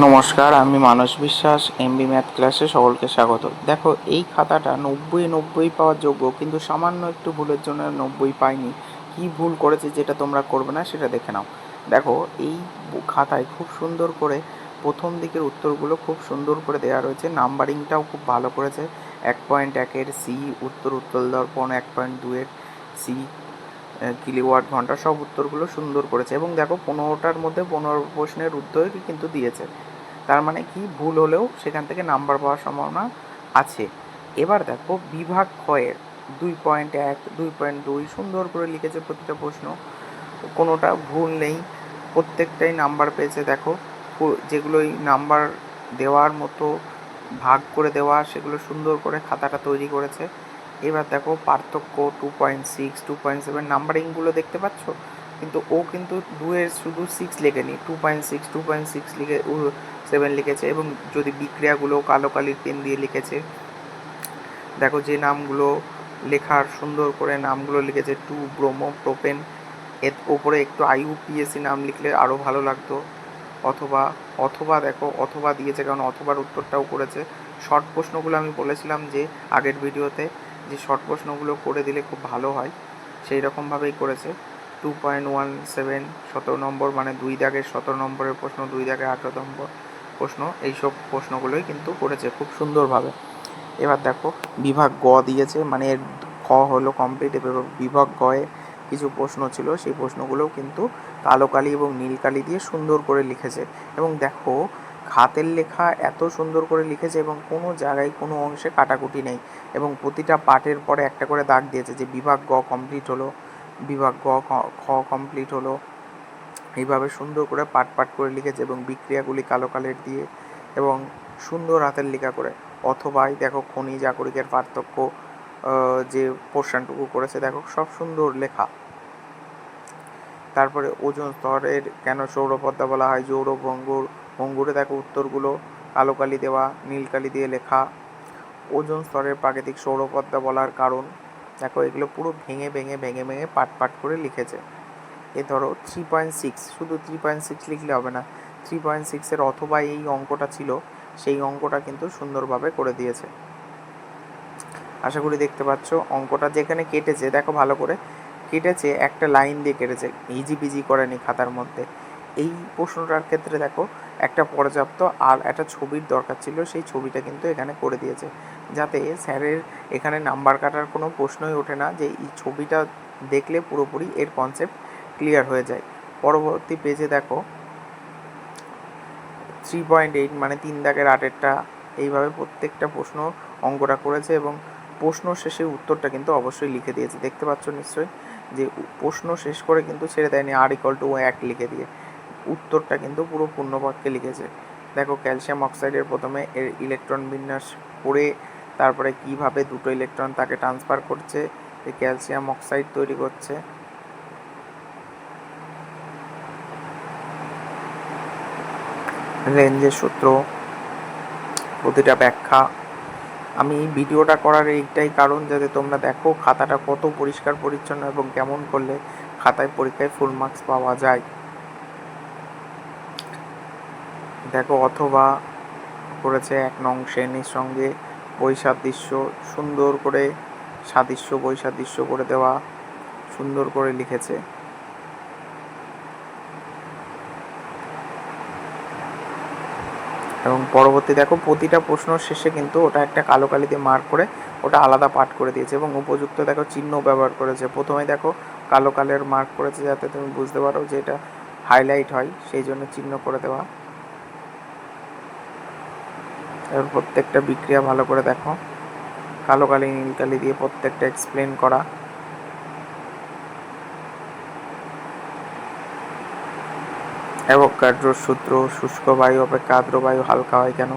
নমস্কার, আমি মানস বিশ্বাস। এমবি ম্যাথ ক্লাসে সকলকে স্বাগত। দেখো, এই খাতাটা 90 পাওয়ার যোগ্য, কিন্তু সামান্য একটু ভুলের জন্য 90 পাইনি। কি ভুল করেছে যেটা তোমরা করবে না সেটা দেখে নাও। দেখো, এই খাতায় খুব সুন্দর করে প্রথম দিকের উত্তরগুলো খুব সুন্দর করে দেওয়া রয়েছে। নাম্বারিংটাও খুব ভালো করেছে। 1.1-এর সি উত্তর দর্পণ, 1.2-এর সি কিলোওয়াট ঘন্টা, সব উত্তরগুলো সুন্দর করেছে। এবং দেখো, 15টার মধ্যে 15 প্রশ্নের উত্তরই কিন্তু দিয়েছে। তার মানে কি, ভুল হলেও সেখান থেকে নাম্বার পাওয়ার সম্ভাবনা আছে। এবার দেখো, বিভাগ ক্ষয়ের 2.1, 2.2 সুন্দর করে লিখেছে প্রতিটা প্রশ্ন, কোনোটা ভুল নেই, প্রত্যেকটাই নাম্বার পেয়েছে। দেখো, যেগুলোই নাম্বার দেওয়ার মতো ভাগ করে দেওয়া, সেগুলো সুন্দর করে খাতাটা তৈরি করেছে। এবার দেখো, পার্থক্য 2.6, 2.7 নাম্বারিংগুলো দেখতে পাচ্ছ, কিন্তু ও কিন্তু 2-এর শুধু 6 লেখেনি, 2.6, 2.6 লিখে 7 লিখেছে। এবং যদি বিক্রিয়াগুলো কালো কালির পেন দিয়ে লিখেছে। দেখো, যে নামগুলো লেখার সুন্দর করে নামগুলো লিখেছে, 2 ব্রোমো প্রোপেন, এর ওপরে একটু IUPAC নাম লিখলে আরও ভালো লাগতো। অথবা অথবা দেখো, অথবা দিয়েছে, কারণ অথবার উত্তরটাও করেছে। শর্ট প্রশ্নগুলো আমি বলেছিলাম যে আগের ভিডিওতে, যে শর্ট প্রশ্নগুলো করে দিলে খুব ভালো হয়, সেই রকমভাবেই করেছে। 2.17 17 নম্বর, মানে 2 দাগের 17 নম্বরের প্রশ্ন, 2 দাগের 18 নম্বর প্রশ্ন, এইসব প্রশ্নগুলোই কিন্তু করেছে খুব সুন্দরভাবে। এবার দেখো, বিভাগ গ দিয়েছে, মানে এর খ হলো কমপ্লিট। এবার বিভাগ গয়ে কিছু প্রশ্ন ছিল, সেই প্রশ্নগুলোও কিন্তু কালো কালি এবং নীল কালি দিয়ে সুন্দর করে লিখেছে। এবং দেখো, হাতের লেখা এত সুন্দর করে লিখেছে এবং কোনো জায়গায় কোনো অংশে কাটাকুটি নেই। এবং প্রতিটা পার্টের পরে একটা করে দাগ দিয়েছে, যে বিভাগ গ কমপ্লিট হলো, বিভাগ গ খ কমপ্লিট হলো। এইভাবে সুন্দর করে পাট পাট করে লিখেছে এবং বিক্রিয়াগুলি কালো কালের দিয়ে এবং সুন্দর হাতের লেখা করে। অথবাই দেখো, খনিজ আকরিকের পার্থক্য, যে পোর্শনটুকু করেছে, দেখো সব সুন্দর লেখা। তারপরে ওজোন স্তরের কেন সৌরপদ্মা বলা হয়, যৌর ভঙ্গুরে দেখো উত্তরগুলো কালো কালি দেওয়া, নীল কালি দিয়ে লেখা। ওজোন স্তরের প্রাকৃতিক সৌরপদ্মা বলার কারণ, দেখো এগুলো পুরো ভেঙে ভেঙে ভেঙে ভেঙে পাট পাট করে লিখেছে। এ ধরো 3.6, শুধু 3.6 লিখলে হবে না, 3.6-এর অথবা এই অঙ্কটা ছিল, সেই অঙ্কটা কিন্তু সুন্দরভাবে করে দিয়েছে। আশা করি দেখতে পাচ্ছ অঙ্কটা যেখানে কেটেছে, দেখো ভালো করে কেটেছে, একটা লাইন দিয়ে কেটেছে, ইজিবিজি করেনি খাতার মধ্যে। এই প্রশ্নটার ক্ষেত্রে দেখো, একটা পর্যাপ্ত আর একটা ছবির দরকার ছিল, সেই ছবিটা কিন্তু এখানে করে দিয়েছে, যাতে স্যারের এখানে নাম্বার কাটার কোনো প্রশ্নই ওঠে না, যে এই ছবিটা দেখলে পুরোপুরি এর কনসেপ্ট ক্লিয়ার হয়ে যায়। পরবর্তী পেজে দেখো, 3.8 মানে 3 দাগের 8-এরটা, এইভাবে প্রত্যেকটা প্রশ্ন অঙ্কটা করেছে। এবং প্রশ্ন শেষে উত্তরটা কিন্তু অবশ্যই লিখে দিয়েছে, দেখতে পাচ্ছ নিশ্চয়ই, যে প্রশ্ন শেষ করে কিন্তু ছেড়ে দেয়নি R=1 লিখে দিয়ে, উত্তরটা কিন্তু পুরো পূর্ণবাক্যে লিখেছে। দেখো, ক্যালসিয়াম অক্সাইডের প্রথমে এর ইলেকট্রন বিন্যাস করে, তারপরে কিভাবে দুটো ইলেকট্রন তাকে ট্রান্সফার করছে, এই ক্যালসিয়াম অক্সাইড তৈরি করছে। রেঞ্জের সূত্র, প্রতিটা ব্যাখ্যা। আমি ভিডিওটা করার এইটাই কারণ, যাতে তোমরা দেখো খাতাটা কত পরিষ্কার পরিচ্ছন্ন এবং কেমন করলে খাতায় পরীক্ষায় ফুল মার্কস পাওয়া যায়। দেখো, অথবা করেছে 1 নং শ্রেণীর সঙ্গে বৈসাদৃশ্য, সুন্দর করে সাদৃশ্য বৈসাদৃশ্য করে দেওয়া, সুন্দর করে লিখেছে। এবং পরবর্তী দেখো, প্রতিটা প্রশ্ন শেষে কিন্তু ওটা একটা কালো কালি দিয়ে মার্ক করে ওটা আলাদা পাঠ করে দিয়েছে। এবং উপযুক্ত দেখো চিহ্ন ব্যবহার করেছে, প্রথমে দেখো কালো কালের মার্ক করেছে, যাতে তুমি বুঝতে পারো যে এটা হাইলাইট হয়, সেই জন্য চিহ্ন করে দেওয়া। এবার প্রত্যেকটা বিক্রিয়া ভালো করে দেখো, কালো কালি নীল কালি দিয়ে প্রত্যেকটা এক্সপ্লেন করা। অ্যাভোগাড্রোর সূত্র, শুষ্ক বায়ু অপেক্ষা আর্দ্র বায়ু হালকা হয় কেন,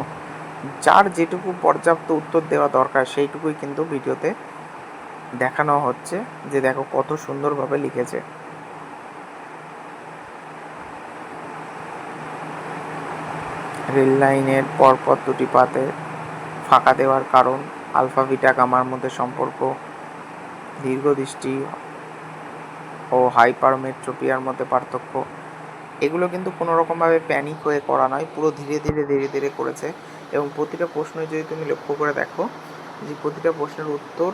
যার যেটুকু পর্যাপ্ত উত্তর দেওয়া দরকার সেইটুকুই কিন্তু ভিডিওতে দেখানো হচ্ছে, যে দেখো কত সুন্দরভাবে লিখেছে। রেল লাইনের পরপর দুটি পাতে ফাঁকা দেওয়ার কারণ, আলফা বিটা গামার মধ্যে সম্পর্ক, দীর্ঘদৃষ্টি ও হাইপারমেট্রোপিয়ার মধ্যে পার্থক্য, এগুলো কিন্তু কোনো রকমভাবে প্যানিক হয়ে করা নয়, পুরো ধীরে ধীরে ধীরে ধীরে করেছে। এবং প্রতিটা প্রশ্নই যদি তুমি লক্ষ্য করে দেখো যে প্রতিটা প্রশ্নের উত্তর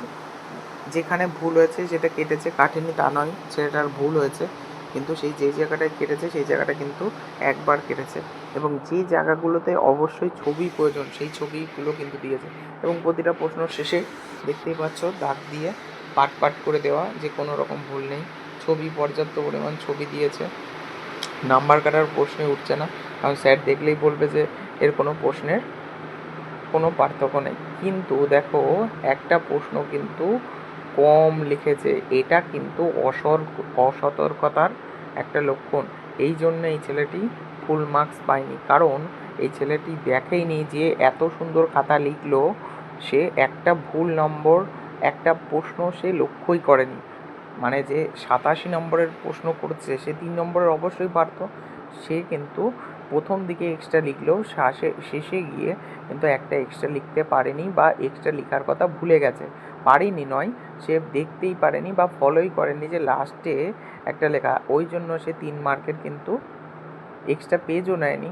যেখানে ভুল হয়েছে সেটা কেটেছে, কাটেনি তা নয়, সেটার ভুল হয়েছে, কিন্তু সেই যেই জায়গাটায় কেটেছে সেই জায়গাটা কিন্তু একবার কেটেছে। এবং যে জায়গাগুলোতে অবশ্যই ছবি প্রয়োজন সেই ছবিগুলো কিন্তু দিয়েছে। এবং প্রতিটা প্রশ্ন শেষে দেখতেই পাচ্ছ দাগ দিয়ে পাট পাট করে দেওয়া, যে কোনো রকম ভুল নেই। ছবি পর্যাপ্ত পরিমাণ ছবি দিয়েছে, নাম্বার কাটার প্রশ্নই উঠছে না, কারণ স্যার দেখলেই বলবে যে এর কোনো প্রশ্নের কোনো পার্থক্য নেই। কিন্তু দেখো একটা প্রশ্ন কিন্তু কম লিখেছে, এটা কিন্তু অসতর্কতার একটা লক্ষণ। এই জন্য এই ছেলেটি ফুল মার্কস পায়নি, কারণ এই ছেলেটি দেখেইনি যে এত সুন্দর খাতা লিখলো, সে একটা ভুল নম্বর, একটা প্রশ্ন সে লক্ষ্যই করেনি। মানে যে 87 নম্বরের প্রশ্ন করছে সে 3 নম্বরের অবশ্যই পারত, সে কিন্তু প্রথম দিকে এক্সট্রা লিখলেও শেষে গিয়ে কিন্তু একটা এক্সট্রা লিখতে পারেনি, বা এক্সট্রা লেখার কথা ভুলে গেছে। পারেনি নয়, সে দেখতেই পারেনি বা ফলোই করেনি যে লাস্টে একটা লেখা, ওই জন্য সে 3 মার্কের কিন্তু এক্সট্রা পেজও নেয়নি,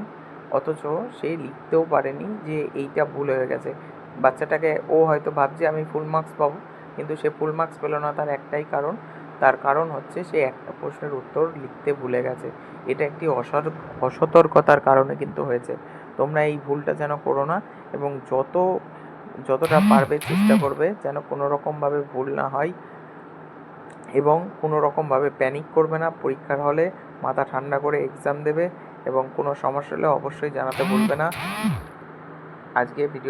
অথচ সে লিখতেও পারেনি যে এইটা ভুল হয়ে গেছে। বাচ্চাটাকে ও হয়তো ভাবছে আমি ফুল মার্কস পাবো, কিন্তু সে ফুল মার্কস পেল না। তার একটাই কারণ, তার কারণ হচ্ছে সে একটা প্রশ্নের উত্তর লিখতে ভুলে গেছে। এটা একটি অসতর্কতার কারণে কিন্তু হয়েছে। তোমরা এই ভুলটা যেন করো না, এবং যতটা পারবে চেষ্টা করবে যেন কোনো রকমভাবে ভুল না হয়, এবং কোনো রকমভাবে প্যানিক করবে না। পরীক্ষার হলে মাথা ঠান্ডা করে এক্সাম দেবে, এবং কোনো সমস্যা হলে অবশ্যই জানাতে ভুলবে না। আজকে ভিডিও